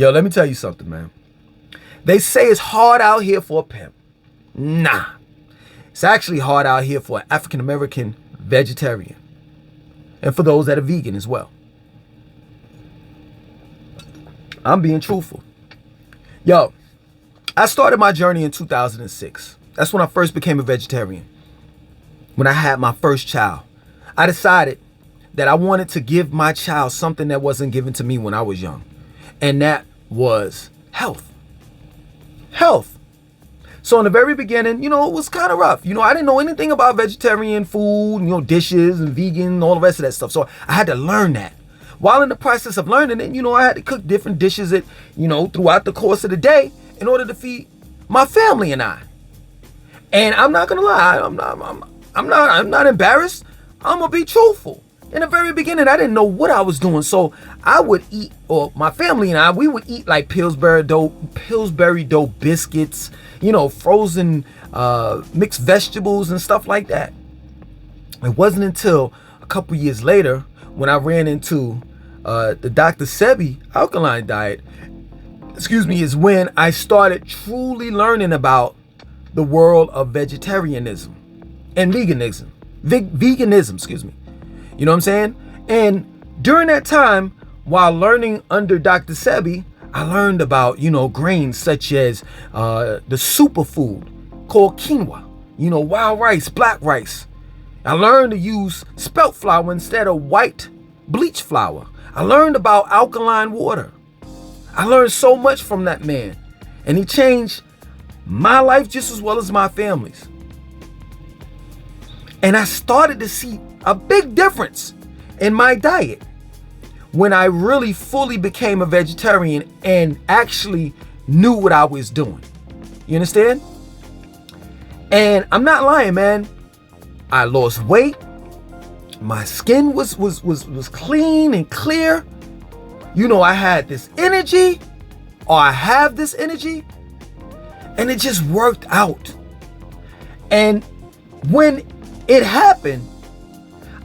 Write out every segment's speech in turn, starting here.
Yo, let me tell you something, man. They say it's hard out here for a pimp. Nah. It's actually hard out here for an African-American vegetarian. And for those that are vegan as well. I'm being truthful. Yo, I started my journey in 2006. That's when I first became a vegetarian. When I had my first child. I decided that I wanted to give my child something that wasn't given to me when I was young. And that was health. Health. So in the very beginning, it was kind of rough. I didn't know anything about vegetarian food, dishes and vegan, all the rest of that stuff. So I had to learn that. While in the process of learning it, I had to cook different dishes throughout the course of the day in order to feed my family and I. And I'm not gonna lie, I'm not embarrassed. I'm gonna be truthful. In the very beginning, I didn't know what I was doing. So I would eat, or my family and I, we would eat like Pillsbury dough biscuits, frozen mixed vegetables and stuff like that. It wasn't until a couple years later when I ran into the Dr. Sebi alkaline diet, is when I started truly learning about the world of vegetarianism and veganism. Veganism. You know what I'm saying? And during that time, while learning under Dr. Sebi, I learned about, grains such as the superfood called quinoa, wild rice, black rice. I learned to use spelt flour instead of white bleach flour. I learned about alkaline water. I learned so much from that man. And he changed my life just as well as my family's. And I started to see a big difference in my diet when I really fully became a vegetarian and actually knew what I was doing. You understand? And I'm not lying, man. I lost weight. My skin was clean and clear. I had this energy, or I have this energy, and it just worked out. And when it happened,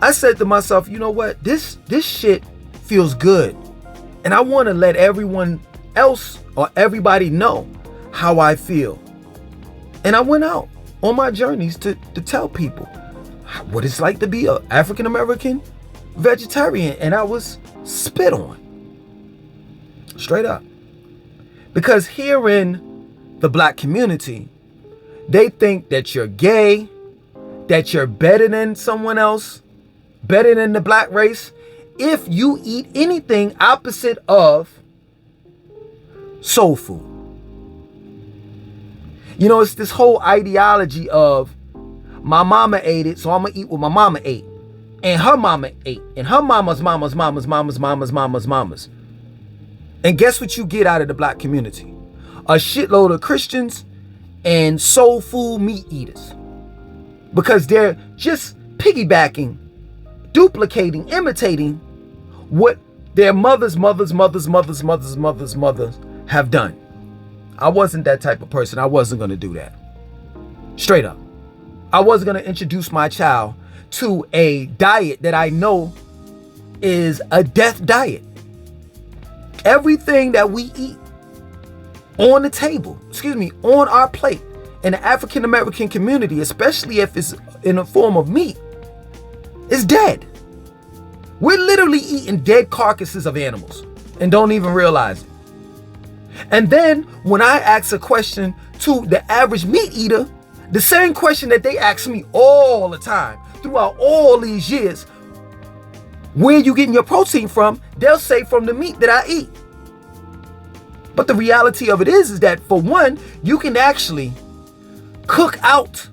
I said to myself, you know what? This shit feels good. And I want to let everyone else or everybody know how I feel. And I went out on my journeys to tell people what it's like to be an African-American vegetarian. And I was spit on. Straight up. Because here in the black community, they think that you're gay, that you're better than someone else, better than the black race, if you eat anything opposite of soul food. It's this whole ideology of my mama ate it, so I'm gonna eat what my mama ate. And her mama ate. And her mama's mama's. And guess what you get out of the black community? A shitload of Christians and soul food meat eaters. Because they're just piggybacking, duplicating, imitating what their mothers have done. I wasn't that type of person. I wasn't going to do that. Straight up. I wasn't going to introduce my child to a diet that I know is a death diet. Everything that we eat on the table, on our plate in the African American community, especially if it's in the form of meat, is dead. We're literally eating dead carcasses of animals and don't even realize it. And then when I ask a question to the average meat eater, the same question that they ask me all the time throughout all these years, where you getting your protein from? They'll say from the meat that I eat. But the reality of it is that for one, you can actually cook out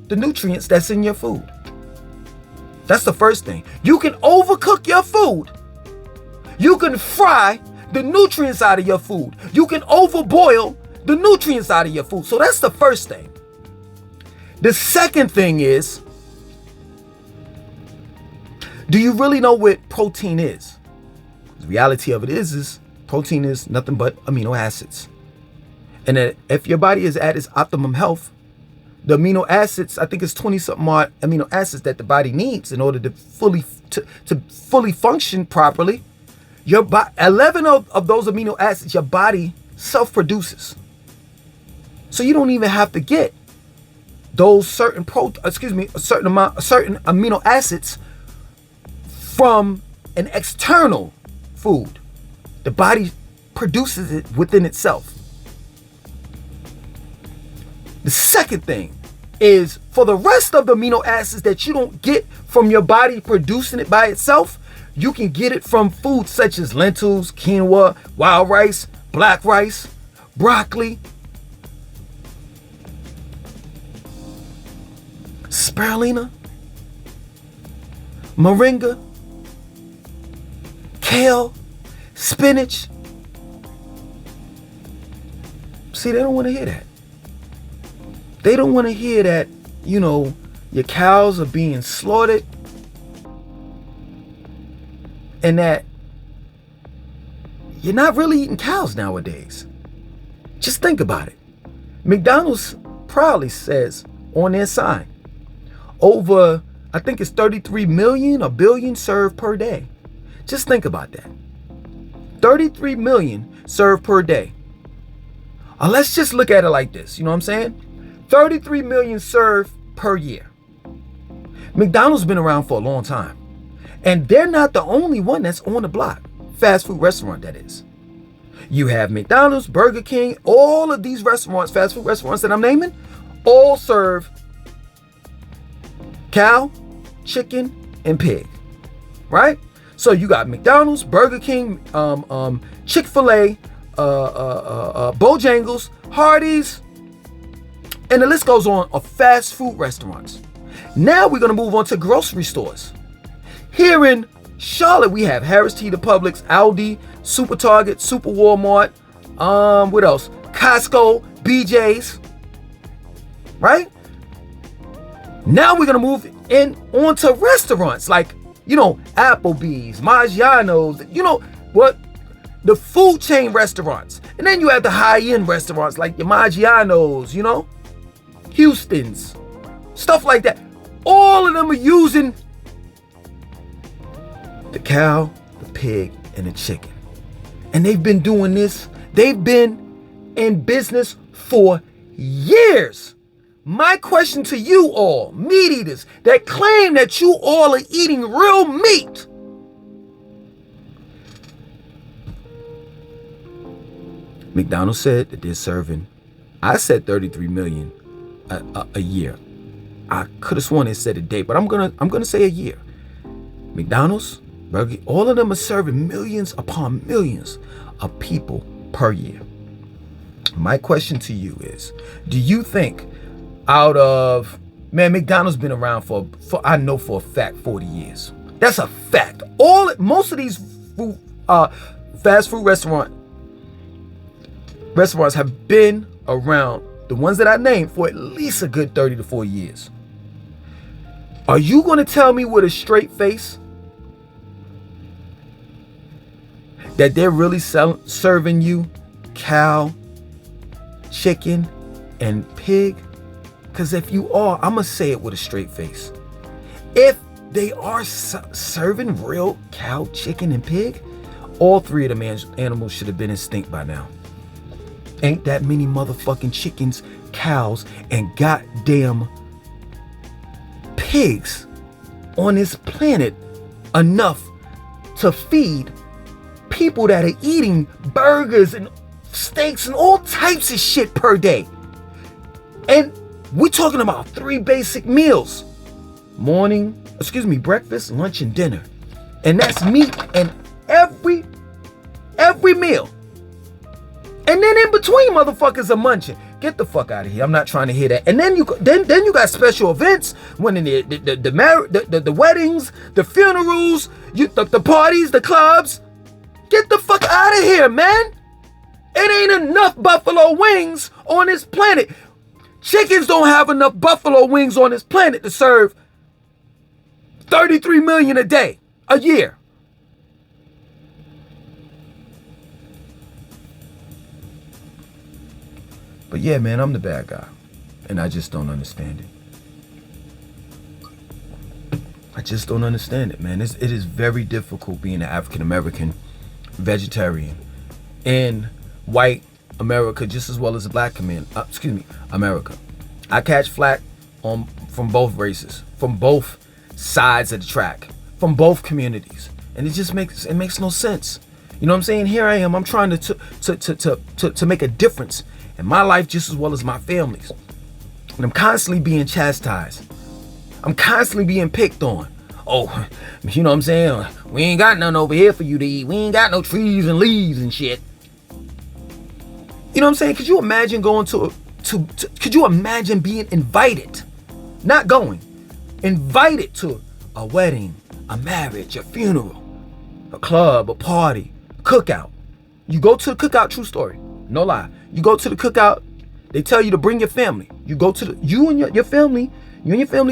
the nutrients that's in your food. That's the first thing. You can overcook your food. You can fry the nutrients out of your food. You can overboil the nutrients out of your food. So that's the first thing. The second thing is, do you really know what protein is? The reality of it is protein is nothing but amino acids. And that if your body is at its optimum health, the amino acids, I think it's 20 something odd amino acids that the body needs in order to fully function properly. 11 of those amino acids your body self-produces. So you don't even have to get those certain certain amino acids from an external food. The body produces it within itself. The second thing is, for the rest of the amino acids that you don't get from your body producing it by itself, you can get it from foods such as lentils, quinoa, wild rice, black rice, broccoli, spirulina, moringa, kale, spinach. See, they don't want to hear that. They don't want to hear that, your cows are being slaughtered and that you're not really eating cows nowadays. Just think about it. McDonald's proudly says on their sign, over, I think it's 33 million or billion served per day. Just think about that. 33 million served per day. Let's just look at it like this. You know what I'm saying? 33 million served per year. McDonald's been around for a long time. And they're not the only one that's on the block. Fast food restaurant, that is. You have McDonald's, Burger King, all of these restaurants, fast food restaurants that I'm naming, all serve cow, chicken, and pig. Right? So you got McDonald's, Burger King, Chick-fil-A, Bojangles, Hardee's, and the list goes on of fast food restaurants. Now we're going to move on to grocery stores. Here in Charlotte, we have Harris Teeter Publix, Aldi, Super Target, Super Walmart, what else? Costco, BJ's, right? Now we're going to move on to restaurants like, Applebee's, Maggiano's, the food chain restaurants. And then you have the high-end restaurants like your Maggiano's, Houston's, stuff like that. All of them are using the cow, the pig, and the chicken. And they've been doing this. They've been in business for years. My question to you all, meat eaters that claim that you all are eating real meat, McDonald's said that they're serving, I said 33 million a year. I could have sworn it said a day, but I'm gonna say a year. McDonald's, Burger, all of them are serving millions upon millions of people per year. My question to you is, do you think out of, McDonald's been around for I know for a fact 40 years. That's a fact. Most of these fast food restaurants have been around, the ones that I named, for at least a good 30 to 40 years. Are you going to tell me with a straight face that they're really serving you cow, chicken, and pig? Because if you are, I'm going to say it with a straight face. If they are serving real cow, chicken, and pig, all three of them animals should have been extinct by now. Ain't that many motherfucking chickens, cows, and goddamn pigs on this planet enough to feed people that are eating burgers and steaks and all types of shit per day. And we're talking about 3 basic meals. Breakfast, lunch, and dinner. And that's meat in every meal. And then in between, motherfuckers are munching. Get the fuck out of here. I'm not trying to hear that. And then you got special events, when the weddings, the funerals, the parties, the clubs. Get the fuck out of here, man. It ain't enough buffalo wings on this planet. Chickens don't have enough buffalo wings on this planet to serve 33 million a year. But yeah, man, I'm the bad guy. And I just don't understand it. I just don't understand it, man. It is very difficult being an African American vegetarian in white America just as well as the black America. I catch flack from both races, from both sides of the track, from both communities, and it makes no sense. You know what I'm saying? Here I am. I'm trying to make a difference in my life just as well as my family's, and I'm constantly being chastised. I'm constantly being picked on. Oh, you know what I'm saying? We ain't got nothing over here for you to eat. We ain't got no trees and leaves and shit. You know what I'm saying? Could you imagine going could you imagine being invited, not going, invited to a wedding, a marriage, a funeral, a club, a party, cookout? You go to the cookout, true story, no lie. You go to the cookout, they tell you to bring your family. You go to you and your family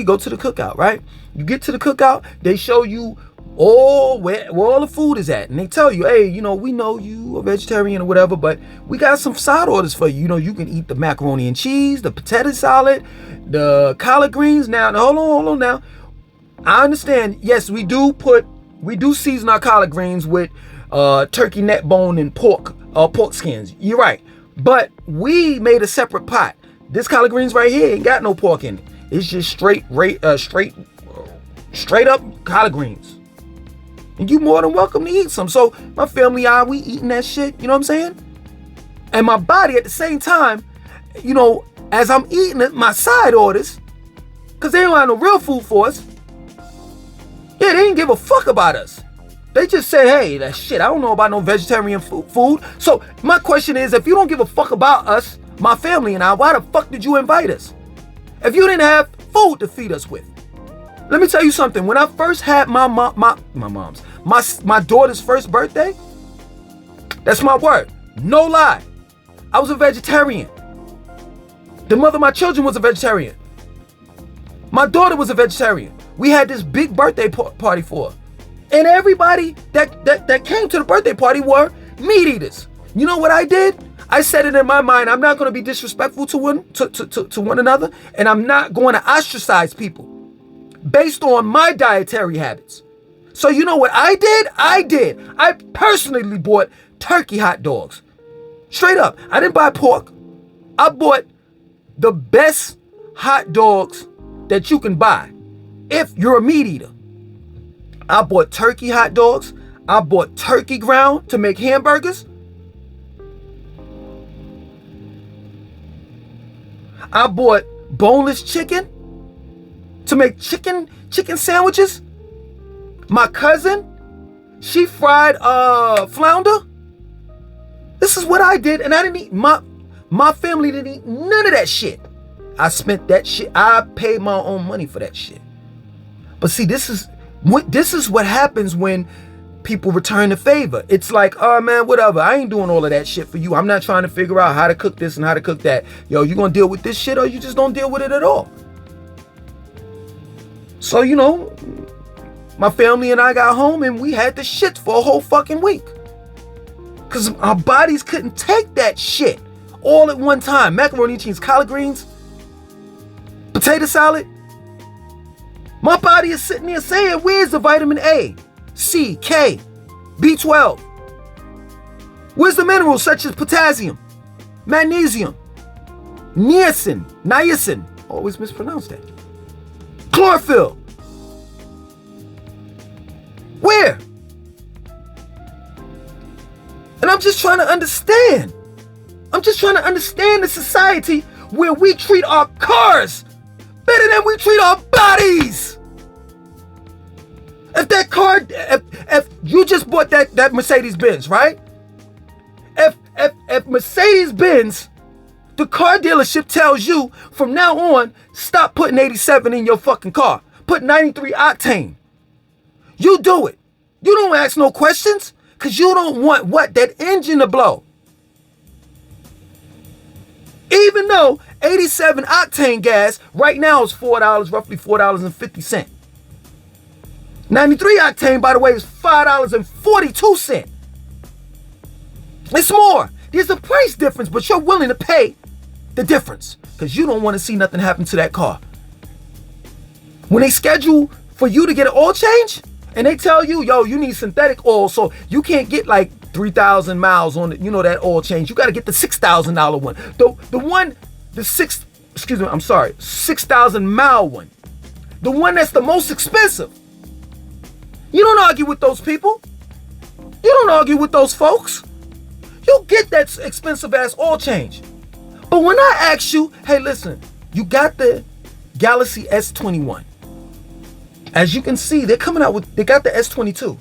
go to the cookout, right? You get to the cookout, they show you where all the food is at, and they tell you, hey, you know, we know you a vegetarian or whatever, but we got some side orders for you. You know, you can eat the macaroni and cheese, the potato salad, the collard greens. Now hold on now. I understand, yes, we do season our collard greens with turkey neck bone and pork skins. You're right. But we made a separate pot. This collard greens right here ain't got no pork in it. It's just straight up collard greens. And you more than welcome to eat some. So my family and I, we eating that shit, you know what I'm saying? And my body at the same time, you know, as I'm eating it, my side orders, because they don't have no real food for us. Yeah, they didn't give a fuck about us. They just said, hey, that shit, I don't know about no vegetarian food. So my question is, if you don't give a fuck about us, my family and I, why the fuck did you invite us? If you didn't have food to feed us with. Let me tell you something. When I first had my daughter's first birthday, that's my word, no lie, I was a vegetarian. The mother of my children was a vegetarian. My daughter was a vegetarian. We had this big birthday party for her. And everybody that came to the birthday party were meat eaters. You know what I did? I said it in my mind, I'm not going to be disrespectful to one another, and I'm not going to ostracize people based on my dietary habits. So you know what I did? I personally bought turkey hot dogs. Straight up. I didn't buy pork. I bought the best hot dogs that you can buy if you're a meat eater. I bought turkey hot dogs. I bought turkey ground to make hamburgers. I bought boneless chicken to make chicken sandwiches. My cousin, she fried flounder. This is what I did, and I didn't eat, my family didn't eat none of that shit. I spent that shit. I paid my own money for that shit. But see, this is what happens when people return the favor. It's like, oh man, whatever. I ain't doing all of that shit for you. I'm not trying to figure out how to cook this and how to cook that. Yo, you gonna deal with this shit or you just don't deal with it at all? So, you know, my family and I got home and we had the shit for a whole fucking week. Because our bodies couldn't take that shit all at one time. Macaroni and cheese, collard greens, potato salad. My body is sitting there saying, where's the vitamin A, C, K, B12? Where's the minerals such as potassium, magnesium, niacin, always mispronounce that, chlorophyll? Where? And I'm just trying to understand. The society where we treat our cars better than we treat our bodies. If that car, if you just bought that Mercedes Benz, right? If Mercedes Benz, the car dealership tells you from now on, stop putting 87 in your fucking car. Put 93 octane. You do it. You don't ask no questions because you don't want that engine to blow. Even though 87 octane gas right now is $4, roughly $4.50. 93 octane, by the way, is $5.42. It's more. There's a price difference, but you're willing to pay the difference because you don't want to see nothing happen to that car. When they schedule for you to get an oil change and they tell you, yo, you need synthetic oil, so you can't get like 3,000 miles on it, you know, that oil change. You got to get the $6,000 one. The 6,000 mile one. The one that's the most expensive. You don't argue with those people. You don't argue with those folks. You'll get that expensive ass oil change. But when I ask you, hey, listen, you got the Galaxy S21. As you can see, they got the S22.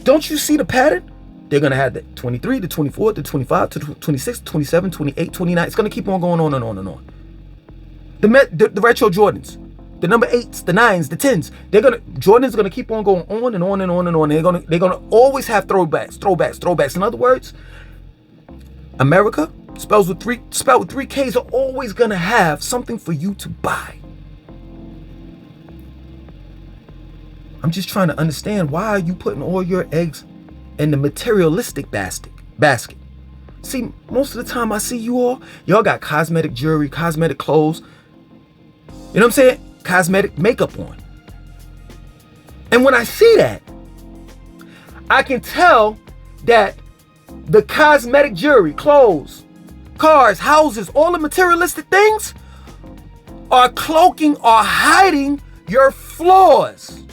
Don't you see the pattern? They're going to have the 23, the 24, the 25, the 26, 27, 28, 29. It's going to keep on going on and on and on. The retro Jordans, the number 8s, the 9s, the 10s, Jordan's going to keep on going on and on and on and on. They're going to always have throwbacks. In other words, America, spelled with three K's, are always going to have something for you to buy. I'm just trying to understand, why are you putting all your eggs in the materialistic basket? See, most of the time I see y'all got cosmetic jewelry, cosmetic clothes, you know what I'm saying? Cosmetic makeup on. And when I see that, I can tell that the cosmetic jewelry, clothes, cars, houses, all the materialistic things are cloaking or hiding your flaws.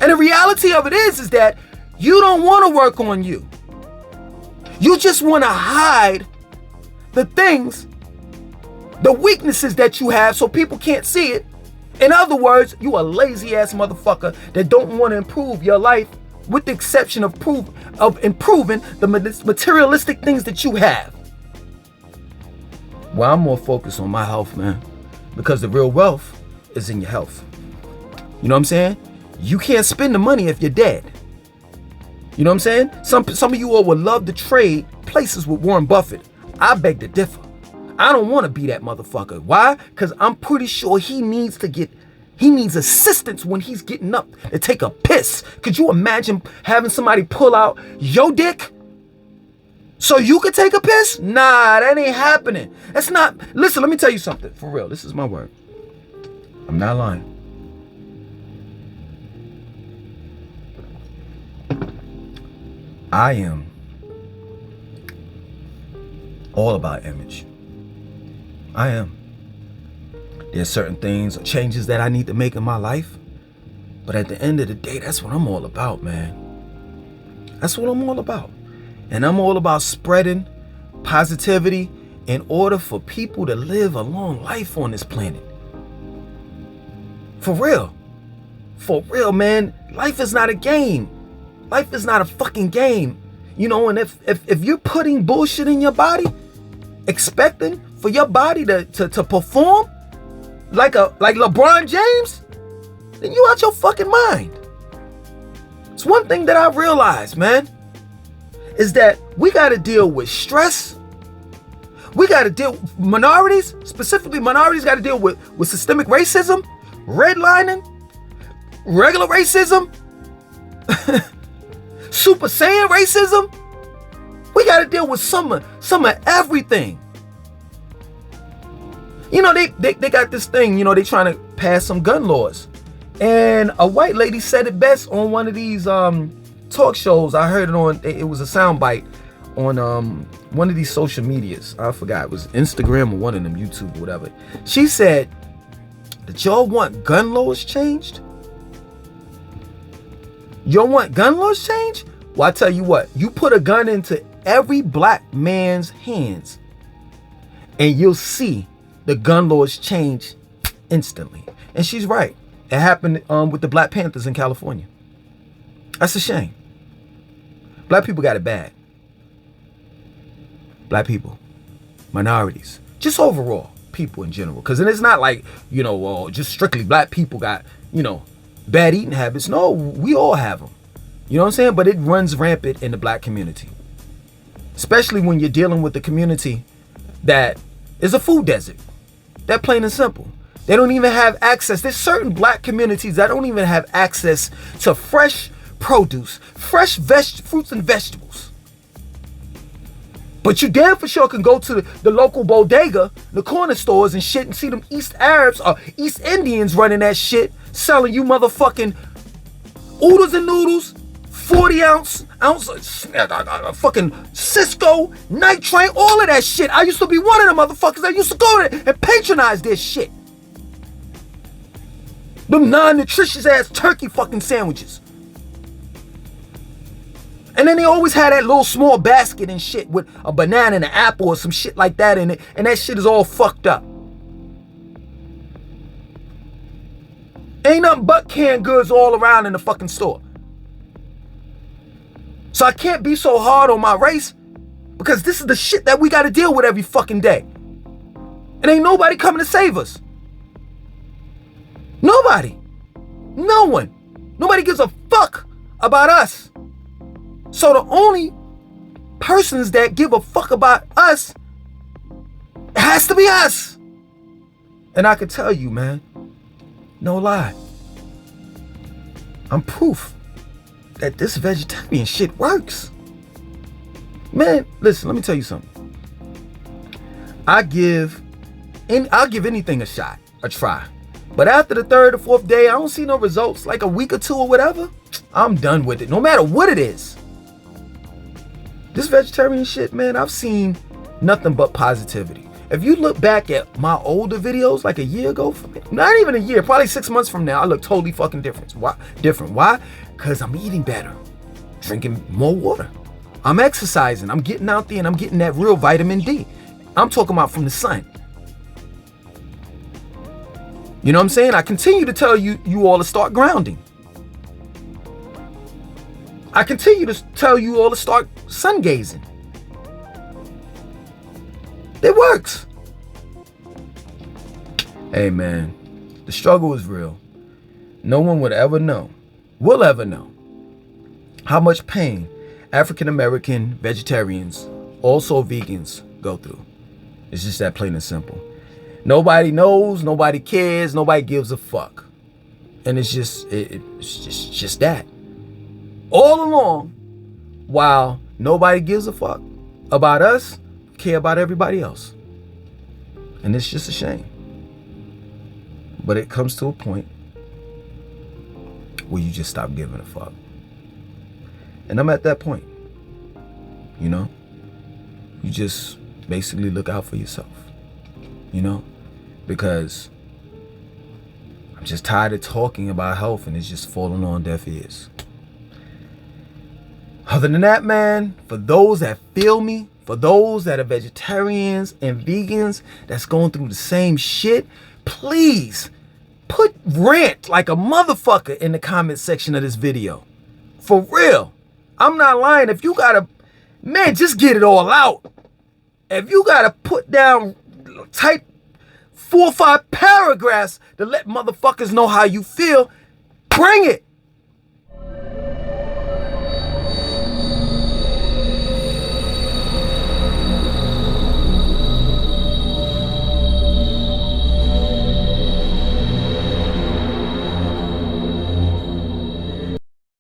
And the reality of it is that you don't want to work on you. You just want to hide the things, the weaknesses that you have, so people can't see it. In other words, you a lazy ass motherfucker that don't want to improve your life, with the exception of improving the materialistic things that you have. Well, I'm more focused on my health, man, because the real wealth is in your health. You know what I'm saying? You can't spend the money if you're dead. You know what I'm saying? Some of you all would love to trade places with Warren Buffett. I beg to differ. I don't want to be that motherfucker. Why? Because I'm pretty sure he needs assistance when he's getting up to take a piss. Could you imagine having somebody pull out your dick so you could take a piss? Nah, that ain't happening. That's not. Listen, let me tell you something. For real, this is my word. I'm not lying. I am all about image. I am. There's certain things or changes that I need to make in my life. But at the end of the day, that's what I'm all about, man. That's what I'm all about. And I'm all about spreading positivity in order for people to live a long life on this planet. For real. For real, man. Life is not a game. Life is not a fucking game. You know, and if you're putting bullshit in your body, expecting for your body to perform like LeBron James, then you out your fucking mind. It's one thing that I realized, man, is that we got to deal with stress. We got to deal with minorities, specifically minorities got to deal with systemic racism, redlining, regular racism, Super Saiyan racism. We got to deal with some of everything. You know, they got this thing, you know, they trying to pass some gun laws. And a white lady said it best on one of these talk shows. I heard it on, it was a soundbite on one of these social medias. I forgot, it was Instagram or one of them, YouTube or whatever. She said that y'all want gun laws changed? You don't want gun laws changed? Well, I tell you what, you put a gun into every black man's hands and you'll see the gun laws change instantly. And she's right. It happened with the Black Panthers in California. That's a shame. Black people got it bad. Black people, minorities, just overall people in general. Because it's not like, you know, just strictly black people got, you know, bad eating habits. No, we all have them. You know what I'm saying? But it runs rampant in the black community. Especially when you're dealing with the community that is a food desert. That plain and simple. They don't even have access. There's certain black communities that don't even have access to fresh produce, fresh fruits and vegetables. But you damn for sure can go to the local bodega, the corner stores and shit, and see them East Arabs or East Indians running that shit, selling you motherfucking oodles and noodles, 40 ounce fucking Cisco, Night Train, all of that shit. I used to be one of them motherfuckers that used to go there and patronize this shit. Them non-nutritious ass turkey fucking sandwiches. And then they always had that little small basket and shit with a banana and an apple or some shit like that in it. And that shit is all fucked up. Ain't nothing but canned goods all around in the fucking store. So I can't be so hard on my race because this is the shit that we got to deal with every fucking day. And ain't nobody coming to save us. Nobody. No one. Nobody gives a fuck about us. So the only persons that give a fuck about us, it has to be us. And I can tell you, man, no lie, I'm proof that this vegetarian shit works. Man, listen, let me tell you something. I'll give anything a shot, a try. But after the third or fourth day, I don't see no results, like a week or two or whatever, I'm done with it, no matter what it is. This vegetarian shit, man, I've seen nothing but positivity. If you look back at my older videos, like a year ago, not even a year, probably 6 months from now, I look totally fucking different. Why? Because I'm eating better, drinking more water. I'm exercising, I'm getting out there and I'm getting that real vitamin D. I'm talking about from the sun. You know what I'm saying? I continue to tell you all to start grounding. I continue to tell you all to start sun gazing. It works. Hey man, the struggle is real. No one will ever know how much pain African American vegetarians, also vegans, go through. It's just that plain and simple. Nobody knows, nobody cares, nobody gives a fuck. And it's just that. All along, while nobody gives a fuck about us, care about everybody else. And it's just a shame. But it comes to a point where you just stop giving a fuck. And I'm at that point. You know? You just basically look out for yourself. You know? Because I'm just tired of talking about health and it's just falling on deaf ears. Other than that, man, for those that feel me, for those that are vegetarians and vegans that's going through the same shit, please put rant like a motherfucker in the comment section of this video. For real. I'm not lying. If you gotta, man, just get it all out. If you gotta put down, type 4 or 5 paragraphs to let motherfuckers know how you feel, bring it.